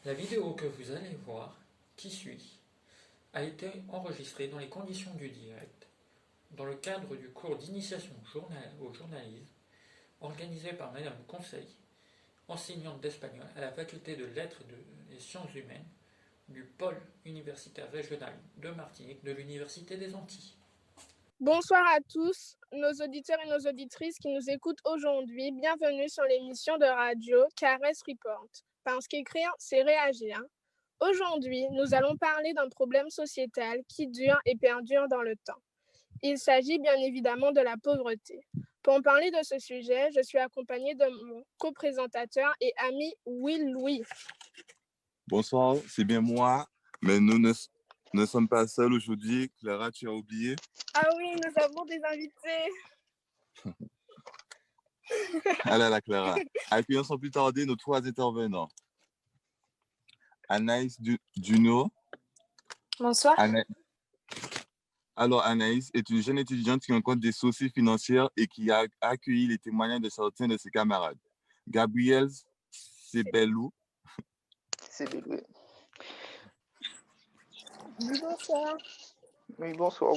La vidéo que vous allez voir, qui suit, a été enregistrée dans les conditions du direct, dans le cadre du cours d'initiation au journalisme organisé par Madame Conseil, enseignante d'espagnol à la faculté de lettres et sciences humaines du pôle universitaire régional de Martinique de l'Université des Antilles. Bonsoir à tous, nos auditeurs et nos auditrices qui nous écoutent aujourd'hui. Bienvenue sur l'émission de radio Caresse Report. Parce qu'écrire, c'est réagir. Aujourd'hui, nous allons parler d'un problème sociétal qui dure et perdure dans le temps. Il s'agit bien évidemment de la pauvreté. Pour en parler de ce sujet, je suis accompagnée de mon co-présentateur et ami Will Louis. Bonsoir, c'est bien moi, mais nous ne sommes pas seuls aujourd'hui. Clara, tu as oublié? Ah oui, nous avons des invités. Ah là là, Clara. Accueillons sans plus tarder nos trois intervenants. Anaïs Duno. Bonsoir. Alors, Anaïs est une jeune étudiante qui rencontre des soucis financiers et qui a accueilli les témoignages de certains de ses camarades. Gabriel Sebelou. Bonsoir. Oui, bonsoir.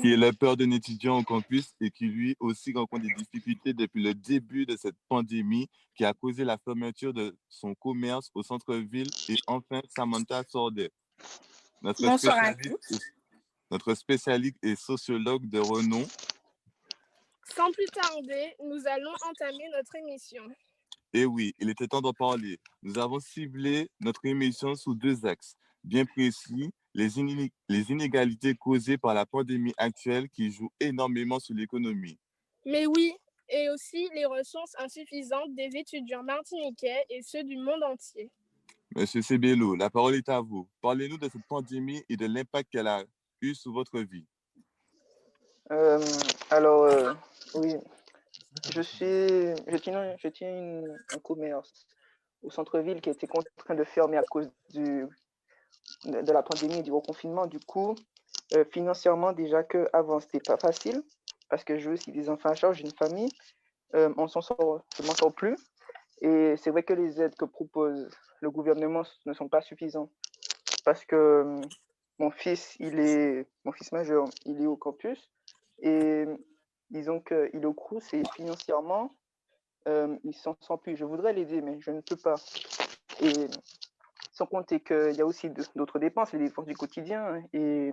Qui est le père d'un étudiant au campus et qui lui aussi rencontre des difficultés depuis le début de cette pandémie qui a causé la fermeture de son commerce au centre-ville. Et enfin, Samantha Sordet. Notre spécialiste et sociologue de renom. Sans plus tarder, nous allons entamer notre émission. Et oui, il était temps d'en parler. Nous avons ciblé notre émission sous deux axes bien précis, les inégalités causées par la pandémie actuelle qui jouent énormément sur l'économie. Mais oui, et aussi les ressources insuffisantes des étudiants martiniquais et ceux du monde entier. Monsieur Sebelou, la parole est à vous. Parlez-nous de cette pandémie et de l'impact qu'elle a eu sur votre vie. Oui, je tiens un commerce au centre-ville qui a été contraint de fermer à cause de la pandémie et du reconfinement. Du coup, financièrement, déjà qu'avant, c'était pas facile parce que j'ai aussi des enfants à charge, une famille. Je m'en sors plus. Et c'est vrai que les aides que propose le gouvernement ne sont pas suffisantes parce que mon fils majeur, il est au campus et disons qu'il est au Crous et financièrement, il s'en sort plus. Je voudrais l'aider, mais je ne peux pas. Et sans compter qu'il y a aussi d'autres dépenses, les dépenses du quotidien. Et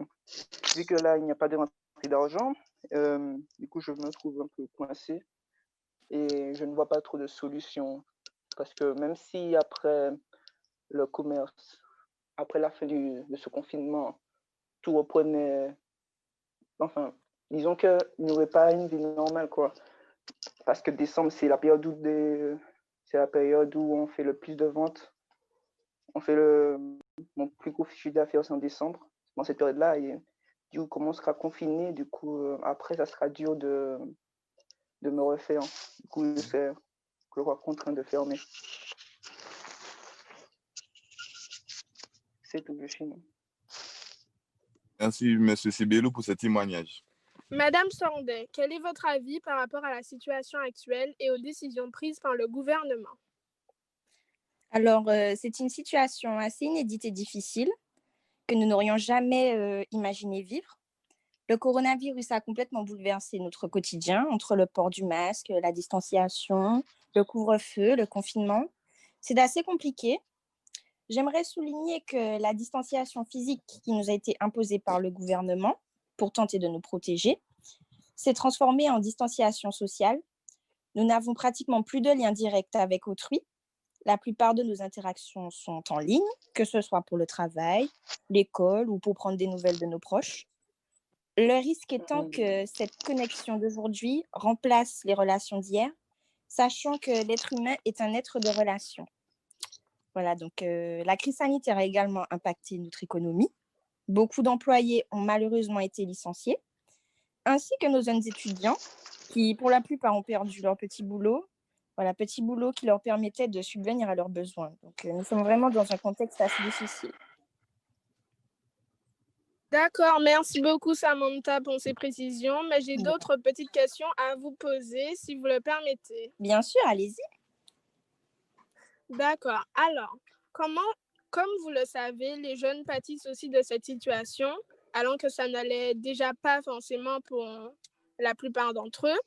vu que là, il n'y a pas de rentrée d'argent, du coup, je me trouve un peu coincé et je ne vois pas trop de solutions. Parce que même si après le commerce, après la fin de ce confinement, tout reprenait, enfin, disons qu'il n'y aurait pas une vie normale, quoi. Parce que décembre, c'est la période où on fait le plus de ventes. Mon plus gros chiffre d'affaires, c'est en décembre, dans cette période-là. Et du coup, comme on sera confiné, du coup, après, ça sera dur de me refaire. Du coup, je serai contraint de fermer. C'est tout de chez nous. Merci, monsieur Sebelou, pour ce témoignage. Madame Sordet, quel est votre avis par rapport à la situation actuelle et aux décisions prises par le gouvernement? Alors, c'est une situation assez inédite et difficile que nous n'aurions jamais imaginé vivre. Le coronavirus a complètement bouleversé notre quotidien entre le port du masque, la distanciation, le couvre-feu, le confinement. C'est assez compliqué. J'aimerais souligner que la distanciation physique qui nous a été imposée par le gouvernement pour tenter de nous protéger s'est transformée en distanciation sociale. Nous n'avons pratiquement plus de lien direct avec autrui. La plupart de nos interactions sont en ligne, que ce soit pour le travail, l'école ou pour prendre des nouvelles de nos proches. Le risque étant que cette connexion d'aujourd'hui remplace les relations d'hier, sachant que l'être humain est un être de relation. Voilà, donc la crise sanitaire a également impacté notre économie. Beaucoup d'employés ont malheureusement été licenciés, ainsi que nos jeunes étudiants qui, pour la plupart, ont perdu leur petit boulot. Voilà, petit boulot qui leur permettait de subvenir à leurs besoins. Donc, nous sommes vraiment dans un contexte assez difficile. D'accord, merci beaucoup Samantha pour ces précisions, mais j'ai d'autres petites questions à vous poser si vous le permettez. Bien sûr, allez-y. D'accord. Alors, comment, comme vous le savez, les jeunes pâtissent aussi de cette situation, alors que ça n'allait déjà pas forcément pour la plupart d'entre eux.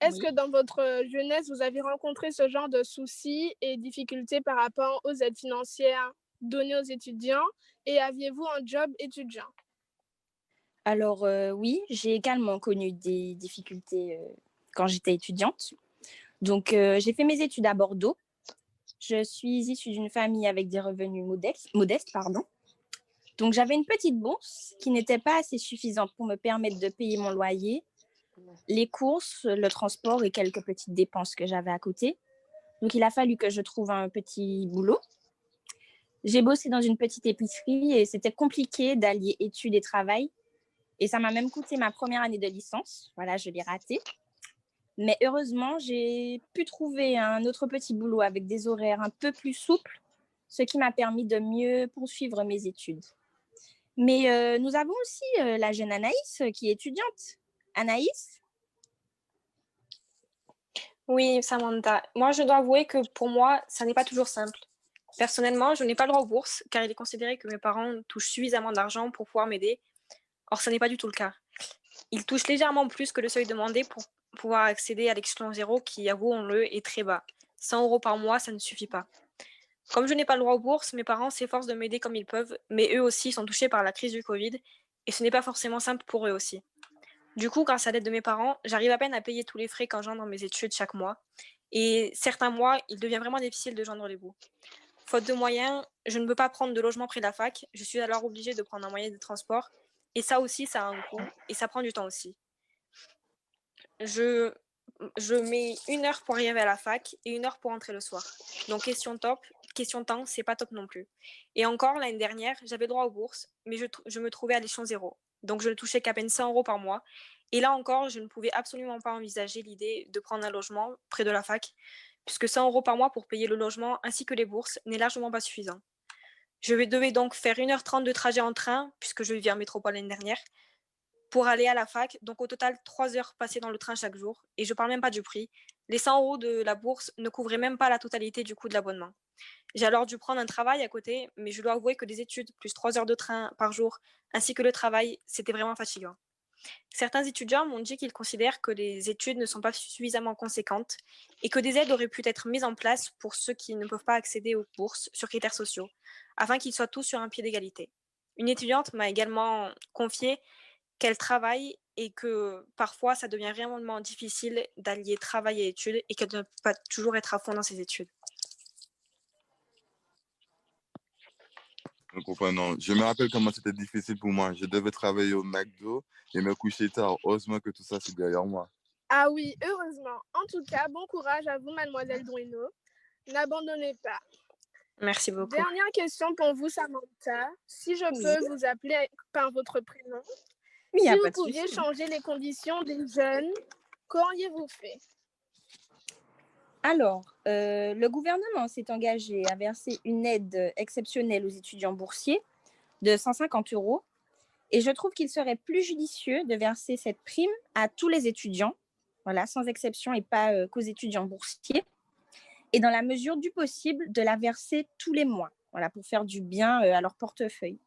Est-ce Oui. que dans votre jeunesse, vous avez rencontré ce genre de soucis et difficultés par rapport aux aides financières données aux étudiants et aviez-vous un job étudiant? Alors oui, j'ai également connu des difficultés quand j'étais étudiante. Donc j'ai fait mes études à Bordeaux. Je suis issue d'une famille avec des revenus modestes, pardon. Donc j'avais une petite bourse qui n'était pas assez suffisante pour me permettre de payer mon loyer, les courses, le transport et quelques petites dépenses que j'avais à côté. Donc il a fallu que je trouve un petit boulot. J'ai bossé dans une petite épicerie et c'était compliqué d'allier études et travail. Et ça m'a même coûté ma première année de licence. Voilà, je l'ai ratée. Mais heureusement, j'ai pu trouver un autre petit boulot avec des horaires un peu plus souples, ce qui m'a permis de mieux poursuivre mes études. Mais nous avons aussi la jeune Anaïs qui est étudiante. Anaïs? Oui, Samantha. Moi, je dois avouer que pour moi, ça n'est pas toujours simple. Personnellement, je n'ai pas le droit aux bourses car il est considéré que mes parents touchent suffisamment d'argent pour pouvoir m'aider. Or, ce n'est pas du tout le cas. Ils touchent légèrement plus que le seuil demandé pour pouvoir accéder à l'échelon 0 qui, avouons-le, est très bas. 100 € par mois, ça ne suffit pas. Comme je n'ai pas le droit aux bourses, mes parents s'efforcent de m'aider comme ils peuvent, mais eux aussi sont touchés par la crise du Covid et ce n'est pas forcément simple pour eux aussi. Du coup, grâce à l'aide de mes parents, j'arrive à peine à payer tous les frais qu'engendrent mes études chaque mois. Et certains mois, il devient vraiment difficile de joindre les bouts. Faute de moyens, je ne peux pas prendre de logement près de la fac. Je suis alors obligée de prendre un moyen de transport. Et ça aussi, ça a un coût. Et ça prend du temps aussi. Je mets 1 heure pour arriver à la fac et 1 heure pour rentrer le soir. Donc question temps, c'est pas top non plus. Et encore, l'année dernière, j'avais droit aux bourses, mais je me trouvais à l'échelon 0. Donc je ne touchais qu'à peine 100 € par mois. Et là encore, je ne pouvais absolument pas envisager l'idée de prendre un logement près de la fac, puisque 100 € par mois pour payer le logement ainsi que les bourses n'est largement pas suffisant. Je devais donc faire 1h30 de trajet en train, puisque je vivais en métropole l'année dernière, pour aller à la fac. Donc au total, 3 heures passées dans le train chaque jour. Et je parle même pas du prix. Les 100 € de la bourse ne couvraient même pas la totalité du coût de l'abonnement. J'ai alors dû prendre un travail à côté, mais je dois avouer que les études, plus 3 heures de train par jour, ainsi que le travail, c'était vraiment fatigant. Certains étudiants m'ont dit qu'ils considèrent que les études ne sont pas suffisamment conséquentes et que des aides auraient pu être mises en place pour ceux qui ne peuvent pas accéder aux bourses sur critères sociaux, afin qu'ils soient tous sur un pied d'égalité. Une étudiante m'a également confié qu'elle travaille et que parfois ça devient vraiment difficile d'allier travail et études et qu'elle ne peut pas toujours être à fond dans ses études. Je comprends, non. Je me rappelle comment c'était difficile pour moi. Je devais travailler au McDo et me coucher tard. Heureusement que tout ça, c'est derrière moi. Ah oui, heureusement. En tout cas, bon courage à vous, mademoiselle Druino. N'abandonnez pas. Merci beaucoup. Dernière question pour vous, Samantha. Si je peux vous appeler par votre prénom, Oui, si vous pouviez changer les conditions des jeunes, qu'auriez-vous fait? Alors, le gouvernement s'est engagé à verser une aide exceptionnelle aux étudiants boursiers de 150 € et je trouve qu'il serait plus judicieux de verser cette prime à tous les étudiants, voilà, sans exception et pas qu'aux étudiants boursiers, et dans la mesure du possible de la verser tous les mois, voilà, pour faire du bien à leur portefeuille.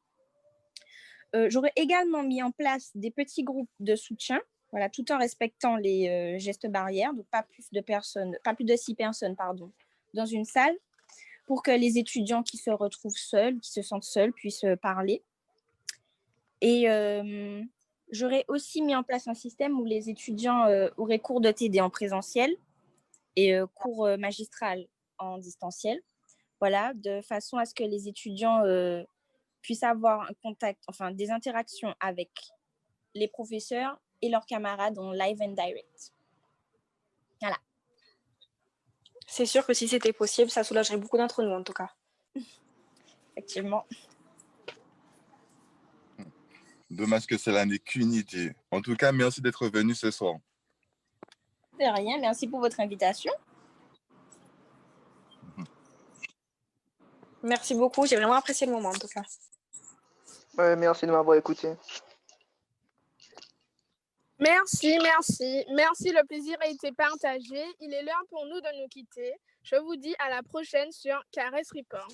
J'aurais également mis en place des petits groupes de soutien, voilà, tout en respectant les gestes barrières, donc pas plus de 6 personnes, pardon, dans une salle, pour que les étudiants qui se retrouvent seuls, qui se sentent seuls, puissent parler. Et j'aurais aussi mis en place un système où les étudiants auraient cours de TD en présentiel et cours magistral en distanciel, voilà, de façon à ce que les étudiants puissent avoir un contact, enfin des interactions avec les professeurs et leurs camarades en live and direct. Voilà. C'est sûr que si c'était possible, ça soulagerait beaucoup d'entre nous en tout cas. Effectivement. Dommage que cela n'est qu'une idée. En tout cas, merci d'être venu ce soir. De rien, merci pour votre invitation. Merci beaucoup, j'ai vraiment apprécié le moment en tout cas. Merci de m'avoir écouté. Merci, le plaisir a été partagé. Il est l'heure pour nous de nous quitter. Je vous dis à la prochaine sur Caresse Report.